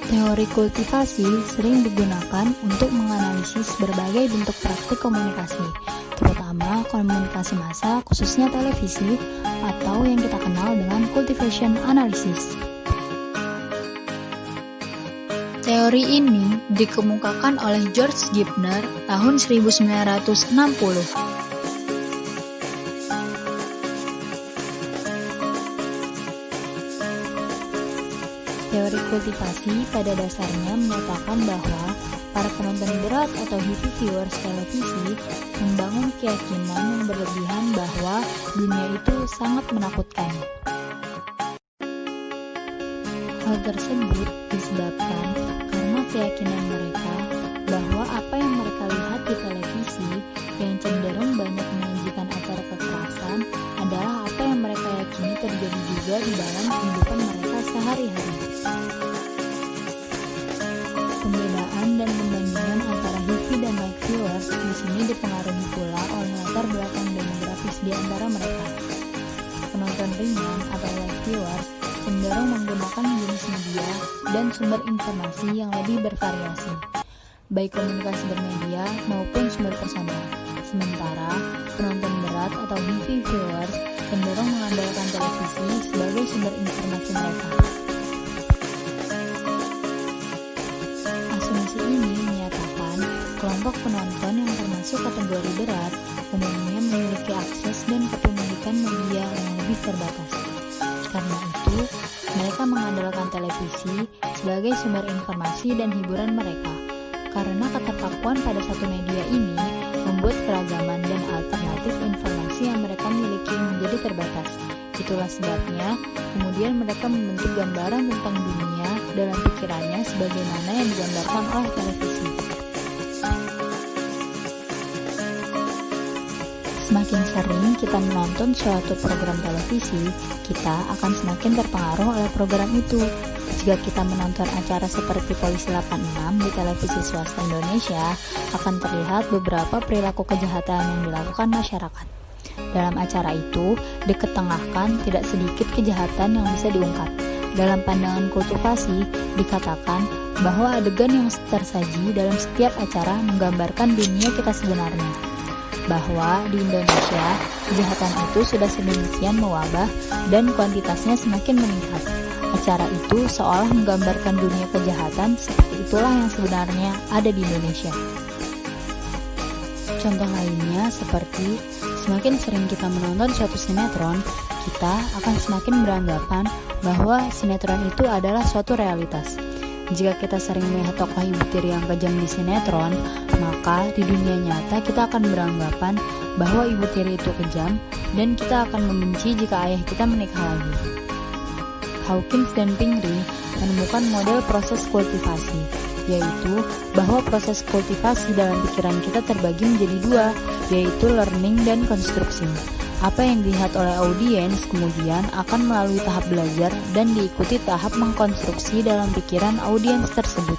Teori kultivasi sering digunakan untuk menganalisis berbagai bentuk praktik komunikasi, terutama komunikasi massa khususnya televisi atau yang kita kenal dengan cultivation analysis. Teori ini dikemukakan oleh George Gibner tahun 1960. Teori kultivasi pada dasarnya menyatakan bahwa para penonton berat atau heavy viewers televisi membangun keyakinan yang berlebihan bahwa dunia itu sangat menakutkan. Hal tersebut disebabkan karena keyakinan mereka bahwa apa yang mereka lihat di televisi yang cenderung banyak menyajikan acara kekerasan adalah apa yang mereka yakini terjadi juga di dalam kehidupan mereka sehari-hari. Pembedaan dan pembandingan antara heavy dan light viewers di sini dipengaruhi pula oleh latar belakang demografis di antara mereka. Penonton ringan atau light viewers cenderung menggunakan jenis media dan sumber informasi yang lebih bervariasi, baik komunikasi bermedia maupun sumber personal. Sementara penonton berat atau heavy viewers cenderung mengandalkan televisi sebagai sumber informasi mereka. Asumsi ini menyatakan kelompok penonton yang termasuk kategori berat umumnya memiliki akses dan kepemilikan media yang lebih terbatas. Karena itu, mereka mengandalkan televisi sebagai sumber informasi dan hiburan mereka. Karena keterpakuan pada satu media ini membuat keragaman dan alternatif informasi yang mereka miliki menjadi terbatas. Itulah sebabnya, kemudian mereka membentuk gambaran tentang dunia dalam pikirannya sebagaimana yang digambarkan oleh televisi. Semakin sering kita menonton suatu program televisi, kita akan semakin terpengaruh oleh program itu. Jika kita menonton acara seperti Polisi 86 di televisi swasta Indonesia, akan terlihat beberapa perilaku kejahatan yang dilakukan masyarakat. Dalam acara itu, diketengahkan tidak sedikit kejahatan yang bisa diungkap. Dalam pandangan kultivasi, dikatakan bahwa adegan yang tersaji dalam setiap acara menggambarkan dunia kita sebenarnya. Bahwa di Indonesia, kejahatan itu sudah sedemikian mewabah dan kuantitasnya semakin meningkat. Acara itu seolah menggambarkan dunia kejahatan seperti itulah yang sebenarnya ada di Indonesia. Contoh lainnya seperti semakin sering kita menonton suatu sinetron, kita akan semakin beranggapan bahwa sinetron itu adalah suatu realitas. Jika kita sering melihat tokoh ibu tiri yang kejam di sinetron, maka di dunia nyata kita akan beranggapan bahwa ibu tiri itu kejam dan kita akan membenci jika ayah kita menikah lagi. Hawkins dan Pingree menemukan model proses kultivasi, yaitu bahwa proses kultivasi dalam pikiran kita terbagi menjadi dua, yaitu learning dan konstruksi. Apa yang dilihat oleh audiens kemudian akan melalui tahap belajar dan diikuti tahap mengkonstruksi dalam pikiran audiens tersebut.